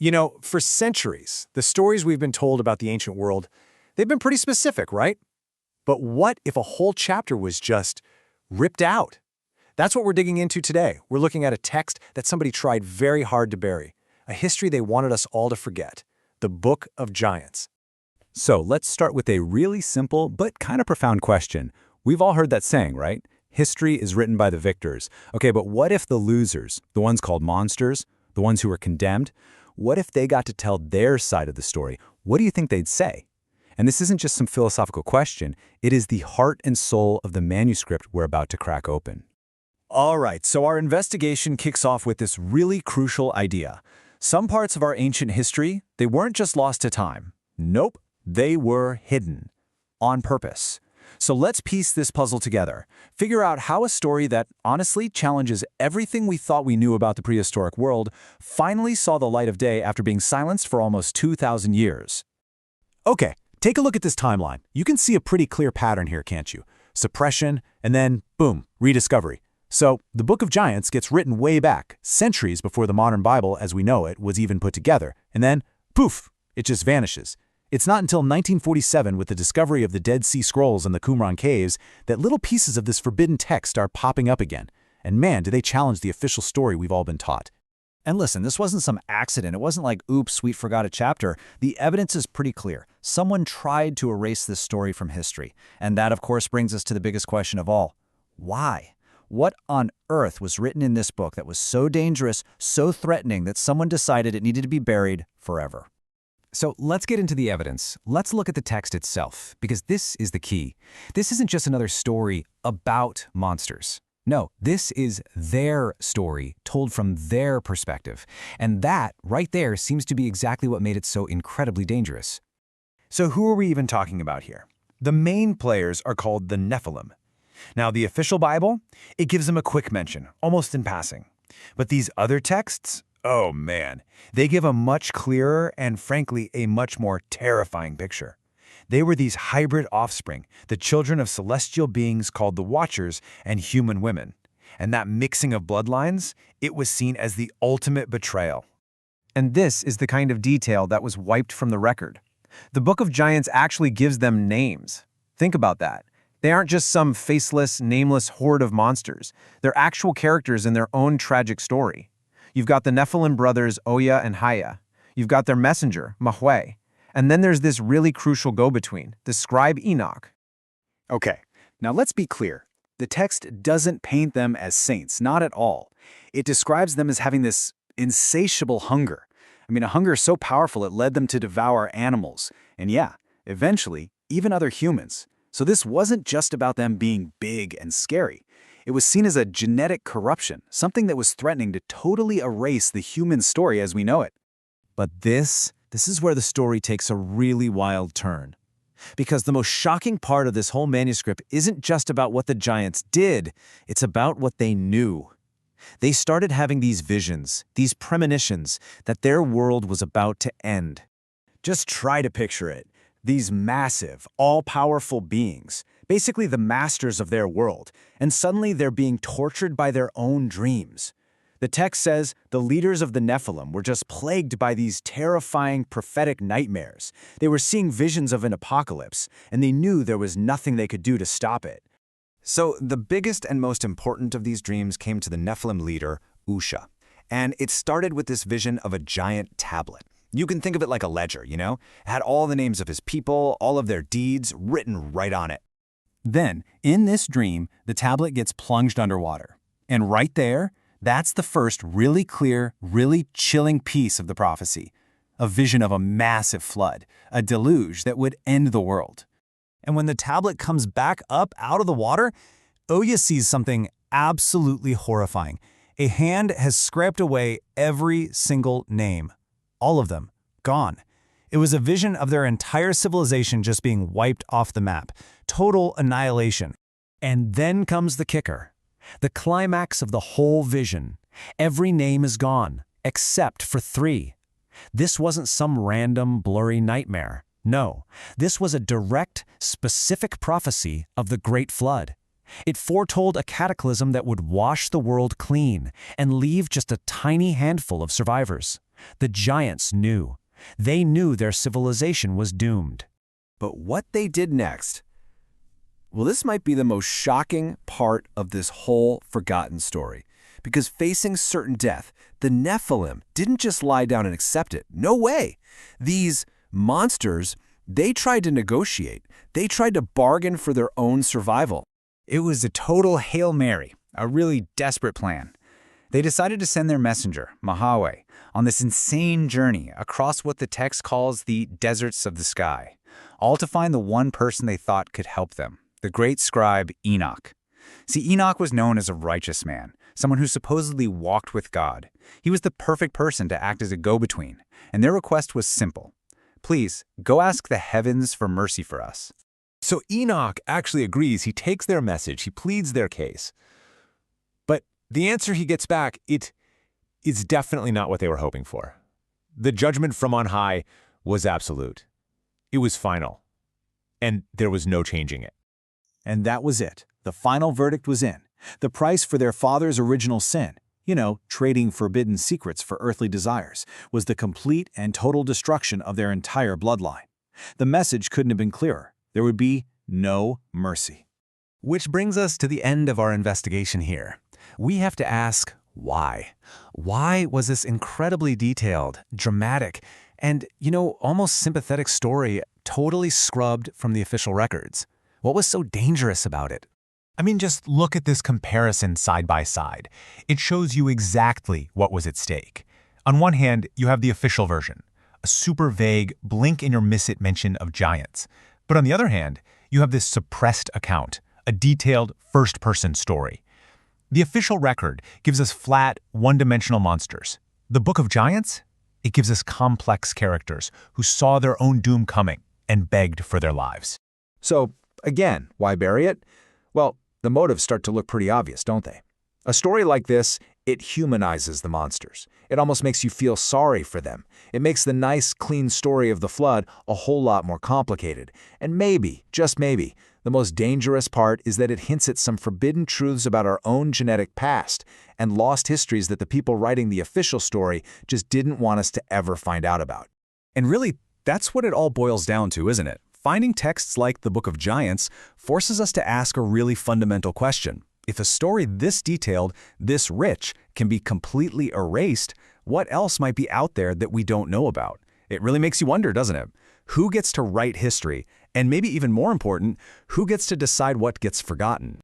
You know, for centuries, the stories we've been told about the ancient world, they've been pretty specific, right? But what if a whole chapter was just ripped out? That's what we're digging into today. We're looking at a text that somebody tried very hard to bury, a history they wanted us all to forget, the Book of Giants. So let's start with a really simple but kind of profound question. We've all heard that saying, right? History is written by the victors. Okay, but what if the losers, the ones called monsters, the ones who were condemned, what if they got to tell their side of the story? What do you think they'd say? And this isn't just some philosophical question. It is the heart and soul of the manuscript we're about to crack open. All right, so our investigation kicks off with this really crucial idea. Some parts of our ancient history, they weren't just lost to time. Nope, they were hidden. On purpose. So let's piece this puzzle together. Figure out how a story that honestly challenges everything we thought we knew about the prehistoric world finally saw the light of day after being silenced for almost 2,000 years. Okay, take a look at this timeline. You can see a pretty clear pattern here, can't you? Suppression, and then, boom, rediscovery. So, the Book of Giants gets written way back, centuries before the modern Bible as we know it was even put together, and then, poof, it just vanishes. It's not until 1947, with the discovery of the Dead Sea Scrolls and the Qumran caves, that little pieces of this forbidden text are popping up again. And man, do they challenge the official story we've all been taught. And listen, this wasn't some accident. It wasn't like, oops, we forgot a chapter. The evidence is pretty clear. Someone tried to erase this story from history. And that, of course, brings us to the biggest question of all. Why? What on earth was written in this book that was so dangerous, so threatening that someone decided it needed to be buried forever? So let's get into the evidence. Let's look at the text itself, because this is the key. This isn't just another story about monsters. No, this is their story told from their perspective. And that, right there, seems to be exactly what made it so incredibly dangerous. So who are we even talking about here? The main players are called the Nephilim. Now, the official Bible, it gives them a quick mention, almost in passing. But these other texts, oh man, they give a much clearer and, frankly, a much more terrifying picture. They were these hybrid offspring, the children of celestial beings called the Watchers and human women. And that mixing of bloodlines, it was seen as the ultimate betrayal. And this is the kind of detail that was wiped from the record. The Book of Giants actually gives them names. Think about that. They aren't just some faceless, nameless horde of monsters. They're actual characters in their own tragic story. You've got the Nephilim brothers Oya and Haya. You've got their messenger, Mahwe. And then there's this really crucial go-between, the scribe Enoch. Okay, now let's be clear. The text doesn't paint them as saints, not at all. It describes them as having this insatiable hunger. I mean, a hunger so powerful it led them to devour animals. And yeah, eventually, even other humans. So this wasn't just about them being big and scary. It was seen as a genetic corruption, something that was threatening to totally erase the human story as we know it. But this is where the story takes a really wild turn. Because the most shocking part of this whole manuscript isn't just about what the giants did, it's about what they knew. They started having these visions, these premonitions, that their world was about to end. Just try to picture it. These massive, all-powerful beings, basically the masters of their world, and suddenly they're being tortured by their own dreams. The text says the leaders of the Nephilim were just plagued by these terrifying prophetic nightmares. They were seeing visions of an apocalypse, and they knew there was nothing they could do to stop it. So the biggest and most important of these dreams came to the Nephilim leader, Usha. And it started with this vision of a giant tablet. You can think of it like a ledger, you know? It had all the names of his people, all of their deeds written right on it. Then, in this dream, the tablet gets plunged underwater. And right there, that's the first really clear, really chilling piece of the prophecy. A vision of a massive flood, a deluge that would end the world. And when the tablet comes back up out of the water, Oya sees something absolutely horrifying. A hand has scraped away every single name. All of them, gone. It was a vision of their entire civilization just being wiped off the map. Total annihilation. And then comes the kicker. The climax of the whole vision. Every name is gone, except for 3. This wasn't some random, blurry nightmare. No, this was a direct, specific prophecy of the Great Flood. It foretold a cataclysm that would wash the world clean and leave just a tiny handful of survivors. The giants knew. They knew their civilization was doomed. But what they did next? Well, this might be the most shocking part of this whole forgotten story. Because facing certain death, the Nephilim didn't just lie down and accept it. No way. These monsters, they tried to negotiate. They tried to bargain for their own survival. It was a total Hail Mary, a really desperate plan. They decided to send their messenger, Mahaweh, on this insane journey across what the text calls the deserts of the sky, all to find the one person they thought could help them, the great scribe Enoch. See, Enoch was known as a righteous man, someone who supposedly walked with God. He was the perfect person to act as a go-between, and their request was simple. Please, go ask the heavens for mercy for us. So Enoch actually agrees. He takes their message. He pleads their case. But the answer he gets back, it is definitely not what they were hoping for. The judgment from on high was absolute. It was final. And there was no changing it. And that was it. The final verdict was in. The price for their father's original sin, trading forbidden secrets for earthly desires, was the complete and total destruction of their entire bloodline. The message couldn't have been clearer. There would be no mercy. Which brings us to the end of our investigation here. We have to ask, why? Why was this incredibly detailed, dramatic, and, almost sympathetic story totally scrubbed from the official records? What was so dangerous about it? I mean, just look at this comparison side by side. It shows you exactly what was at stake. On one hand, you have the official version, a super vague, blink-and-you'll-miss-it mention of giants. But on the other hand, you have this suppressed account, a detailed first-person story. The official record gives us flat, one-dimensional monsters. The Book of Giants? It gives us complex characters who saw their own doom coming and begged for their lives. So, again, why bury it? Well, the motives start to look pretty obvious, don't they? A story like this, it humanizes the monsters. It almost makes you feel sorry for them. It makes the nice, clean story of the flood a whole lot more complicated. And maybe, just maybe, the most dangerous part is that it hints at some forbidden truths about our own genetic past and lost histories that the people writing the official story just didn't want us to ever find out about. And really, that's what it all boils down to, isn't it? Finding texts like the Book of Giants forces us to ask a really fundamental question. If a story this detailed, this rich, can be completely erased, what else might be out there that we don't know about? It really makes you wonder, doesn't it? Who gets to write history? And maybe even more important, who gets to decide what gets forgotten?